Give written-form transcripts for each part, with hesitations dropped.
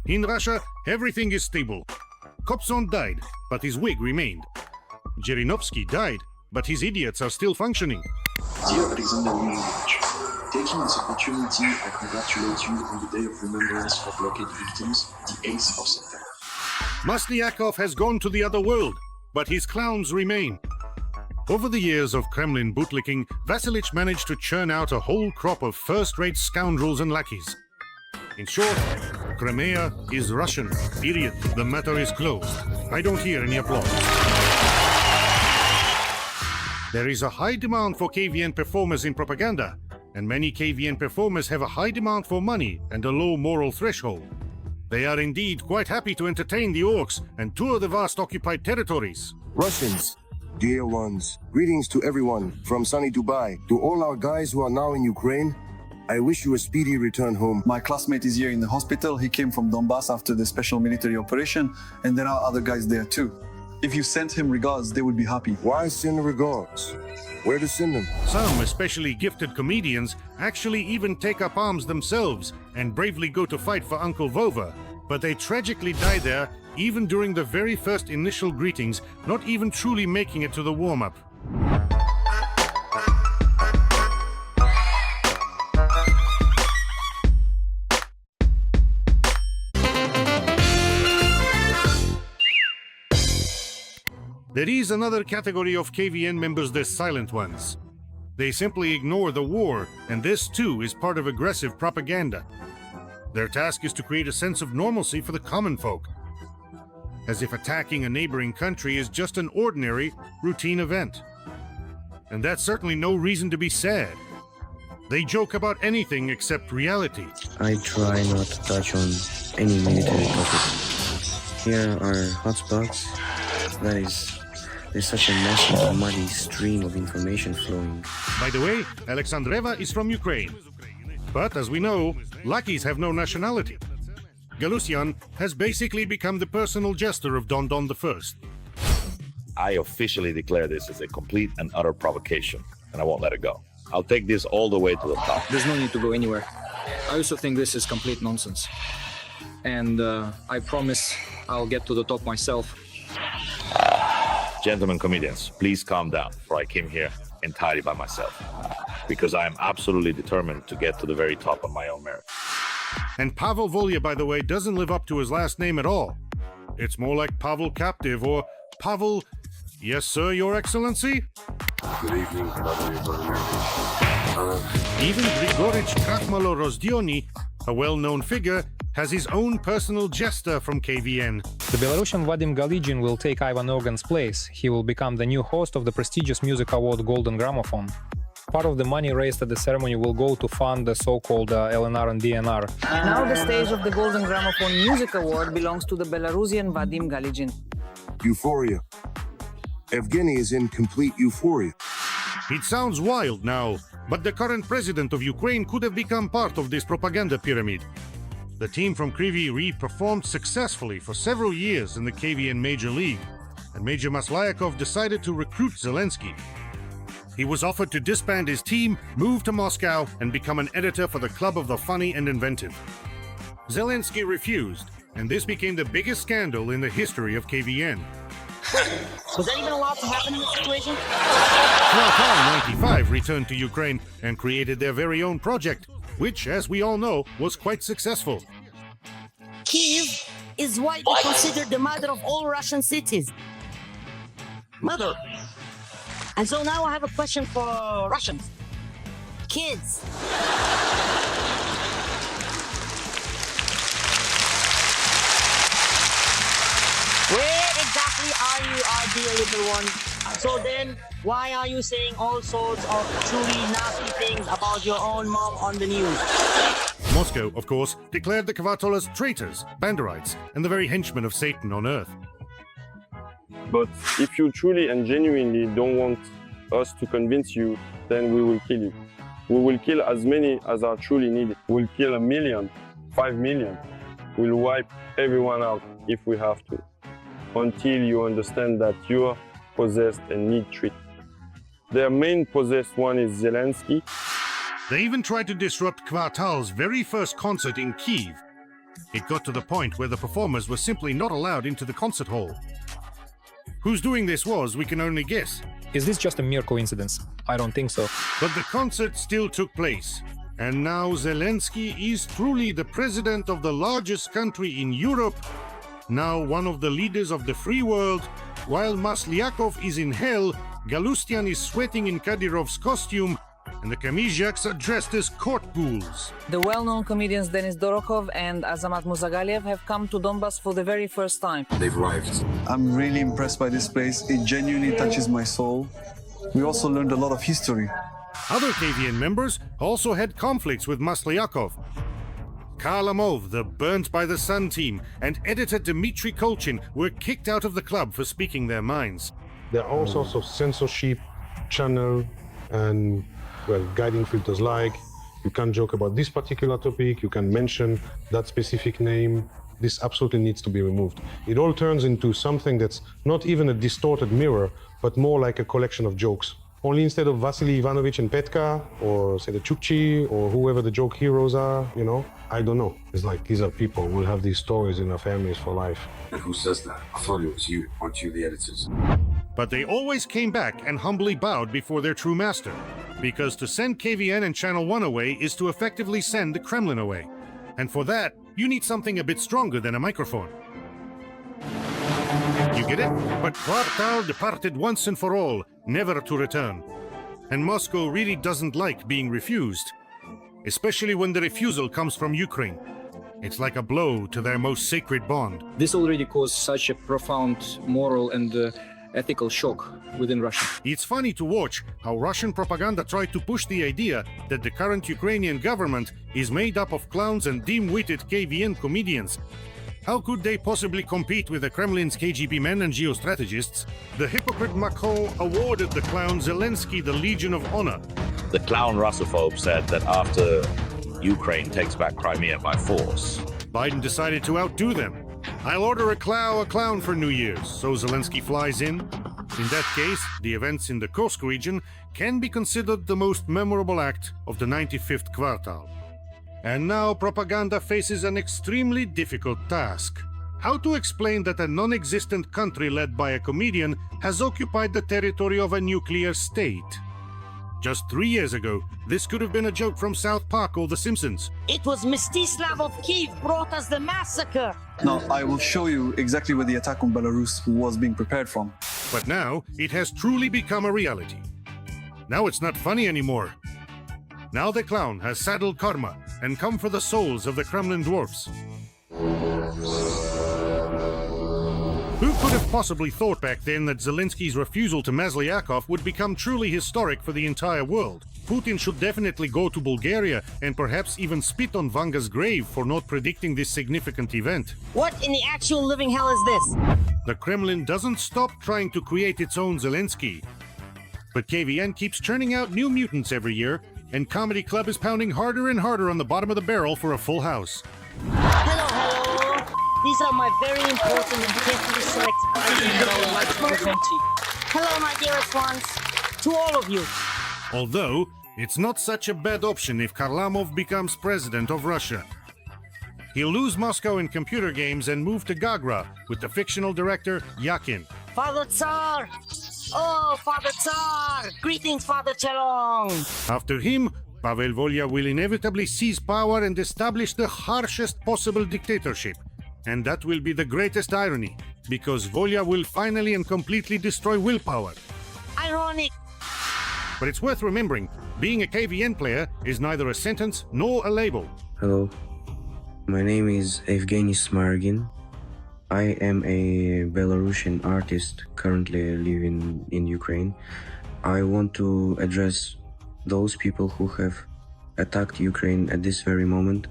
In Russia, everything is stable. Kopson died, but his wig remained. Zhirinovsky died, but his idiots are still functioning. Dear Alexander Leonidovich, taking this opportunity, I congratulate you on the Day of Remembrance for blockade victims, the 8th of September. Maslyakov has gone to the other world, but his clowns remain. Over the years of Kremlin bootlicking, Vasilich managed to churn out a whole crop of first-rate scoundrels and lackeys. In short, Crimea is Russian. Period. The matter is closed. I don't hear any applause. There is a high demand for KVN performers in propaganda, and many KVN performers have a high demand for money and a low moral threshold. They are indeed quite happy to entertain the orcs and tour the vast occupied territories. Russians, dear ones, greetings to everyone from sunny Dubai. To all our guys who are now in Ukraine, I wish you a speedy return home. My classmate is here in the hospital. He came from Donbass after the special military operation, and there are other guys there too. If you sent him regards, they would be happy. Why send regards? Where to send them? Some especially gifted comedians actually even take up arms themselves and bravely go to fight for Uncle Vova, but they tragically die there even during the very first initial greetings, not even truly making it to the warm-up. There is another category of KVN members, the silent ones. They simply ignore the war, and this too is part of aggressive propaganda. Their task is to create a sense of normalcy for the common folk, as if attacking a neighboring country is just an ordinary, routine event. And that's certainly no reason to be sad. They joke about anything except reality. I try not to touch on any military topic. Here are hotspots. That is, there's such a massive, muddy stream of information flowing. By the way, Alexandreva is from Ukraine. But as we know, lackeys have no nationality. Galusyan has basically become the personal jester of Don Don I. I officially declare this as a complete and utter provocation, and I won't let it go. I'll take this all the way to the top. There's no need to go anywhere. I also think this is complete nonsense. And I promise I'll get to the top myself. Gentlemen comedians, please calm down, for I came here entirely by myself, because I am absolutely determined to get to the very top on my own merit. And Pavel Volya, by the way, doesn't live up to his last name at all. It's more like Pavel Captive or Pavel... Yes, sir, Your Excellency? Good evening, Even Grigorich Krakhmalo-Rozdiony, a well-known figure, has his own personal jester from KVN. The Belarusian Vadim Galigin will take Ivan Organ's place. He will become the new host of the prestigious music award Golden Gramophone. Part of the money raised at the ceremony will go to fund the so-called LNR and DNR. Now the stage of the Golden Gramophone Music Award belongs to the Belarusian Vadim Galigin. Euphoria. Evgeny is in complete euphoria. It sounds wild now, but the current president of Ukraine could have become part of this propaganda pyramid. The team from Kryvyi Rih performed successfully for several years in the KVN Major League, and Major Maslyakov decided to recruit Zelensky. He was offered to disband his team, move to Moscow, and become an editor for the Club of the Funny and Inventive. Zelensky refused, and this became the biggest scandal in the history of KVN. Was that even allowed to happen in this situation? Kral 95 returned to Ukraine and created their very own project, which, as we all know, was quite successful. Kyiv is widely considered the mother of all Russian cities. Mother. And so now I have a question for Russians. Kids. Where exactly are you, our dear little one? So then, why are you saying all sorts of truly nasty things about your own mom on the news? Moscow, of course, declared the Kvartolas traitors, Banderites, and the very henchmen of Satan on earth. But if you truly and genuinely don't want us to convince you, then we will kill you. We will kill as many as are truly needed. We'll kill 1 million, 5 million. We'll wipe everyone out if we have to, until you understand that you're possessed and need treatment. Their main possessed one is Zelensky. They even tried to disrupt Kvartal's very first concert in Kyiv. It got to the point where the performers were simply not allowed into the concert hall. Whose doing this was, we can only guess. Is this just a mere coincidence? I don't think so. But the concert still took place. And now Zelensky is truly the president of the largest country in Europe, now one of the leaders of the free world. While Maslyakov is in hell, Galustian is sweating in Kadyrov's costume, and the Kamizhaks are dressed as court ghouls. The well-known comedians Denis Dorokov and Azamat Muzagaliev have come to Donbass for the very first time. They've arrived. I'm really impressed by this place. It genuinely touches my soul. We also learned a lot of history. Other KVN members also had conflicts with Maslyakov. Karlamov, the Burnt by the Sun team, and editor Dmitry Kolchin were kicked out of the club for speaking their minds. There are all sorts of censorship channel and, well, guiding filters like you can't joke about this particular topic, you can mention that specific name. This absolutely needs to be removed. It all turns into something that's not even a distorted mirror, but more like a collection of jokes. Only instead of Vasily Ivanovich and Petka, or say the Chukchi, or whoever the joke heroes are, you know, I don't know. It's like these are people who will have these stories in their families for life. And who says that? I thought it was you, aren't you the editors? But they always came back and humbly bowed before their true master. Because to send KVN and Channel 1 away is to effectively send the Kremlin away. And for that, you need something a bit stronger than a microphone. You get it? But Kvartal departed once and for all, never to return. And Moscow really doesn't like being refused, especially when the refusal comes from Ukraine. It's like a blow to their most sacred bond. This already caused such a profound moral and ethical shock within Russia. It's funny to watch how Russian propaganda tried to push the idea that the current Ukrainian government is made up of clowns and dim-witted KVN comedians. How could they possibly compete with the Kremlin's KGB men and geostrategists? The hypocrite Macron awarded the clown Zelensky the Legion of Honor. The clown Russophobe said that after Ukraine takes back Crimea by force, Biden decided to outdo them. I'll order a clown for New Year's, so Zelensky flies in. In that case, the events in the Kursk region can be considered the most memorable act of the 95th Kvartal. And now propaganda faces an extremely difficult task. How to explain that a non-existent country led by a comedian has occupied the territory of a nuclear state? Just 3 years ago, this could have been a joke from South Park or The Simpsons. It was Mstislav of Kiev brought us the massacre. Now, I will show you exactly where the attack on Belarus was being prepared from. But now, it has truly become a reality. Now it's not funny anymore. Now the clown has saddled karma and come for the souls of the Kremlin dwarfs. Who could have possibly thought back then that Zelensky's refusal to Maslyakov would become truly historic for the entire world? Putin should definitely go to Bulgaria and perhaps even spit on Vanga's grave for not predicting this significant event. What in the actual living hell is this? The Kremlin doesn't stop trying to create its own Zelensky. But KVN keeps churning out new mutants every year, and Comedy Club is pounding harder and harder on the bottom of the barrel for a full house. Hello. These are my very important and carefully selected items that I would like to present to you. Hello, my dearest ones. To all of you. Although, it's not such a bad option if Karlamov becomes president of Russia. He'll lose Moscow in computer games and move to Gagra with the fictional director Yakin. Father Tsar! Oh, Father Tsar! Greetings, Father Chelong! After him, Pavel Volya will inevitably seize power and establish the harshest possible dictatorship. And that will be the greatest irony, because Volya will finally and completely destroy willpower. Ironic! But it's worth remembering, being a KVN player is neither a sentence nor a label. Hello, my name is Evgeny Smargin. I am a Belarusian artist currently living in Ukraine. I want to address those people who have attacked Ukraine at this very moment,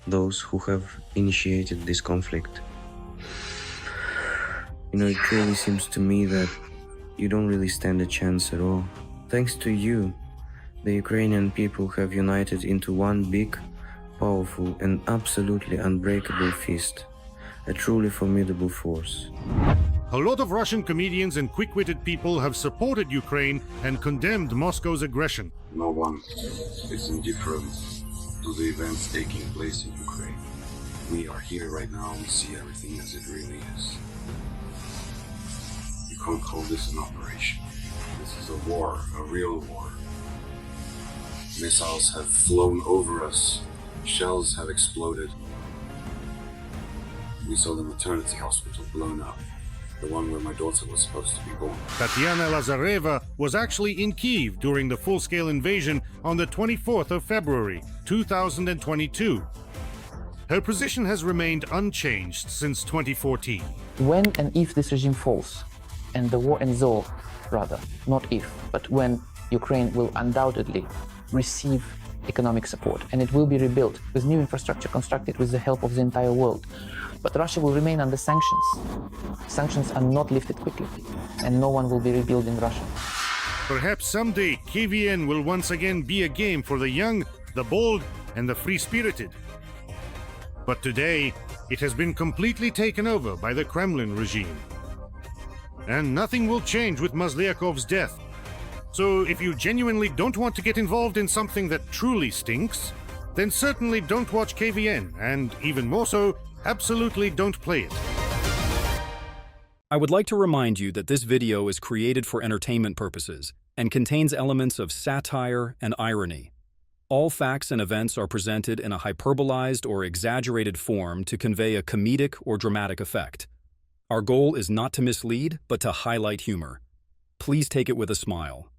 those who have initiated this conflict. You know, it really seems to me that you don't really stand a chance at all. Thanks to you, the Ukrainian people have united into one big, powerful and absolutely unbreakable fist. A truly formidable force. A lot of Russian comedians and quick-witted people have supported Ukraine and condemned Moscow's aggression. No one is indifferent to the events taking place in Ukraine. We are here right now and see everything as it really is. You can't call this an operation. This is a war, a real war. Missiles have flown over us. Shells have exploded. We saw the maternity hospital blown up. The one where my daughter was supposed to be born. Tatiana Lazareva was actually in Kyiv during the full-scale invasion on the 24th of February, 2022. Her position has remained unchanged since 2014. When and if this regime falls, and the war ends all, rather, not if, but when Ukraine will undoubtedly receive economic support, and it will be rebuilt with new infrastructure constructed with the help of the entire world. But Russia will remain under sanctions. Sanctions are not lifted quickly, and no one will be rebuilding Russia. Perhaps someday KVN will once again be a game for the young, the bold, and the free-spirited. But today, it has been completely taken over by the Kremlin regime. And nothing will change with Maslyakov's death. So if you genuinely don't want to get involved in something that truly stinks, then certainly don't watch KVN, and even more so, absolutely don't play it. I would like to remind you that this video is created for entertainment purposes and contains elements of satire and irony. All facts and events are presented in a hyperbolized or exaggerated form to convey a comedic or dramatic effect. Our goal is not to mislead, but to highlight humor. Please take it with a smile.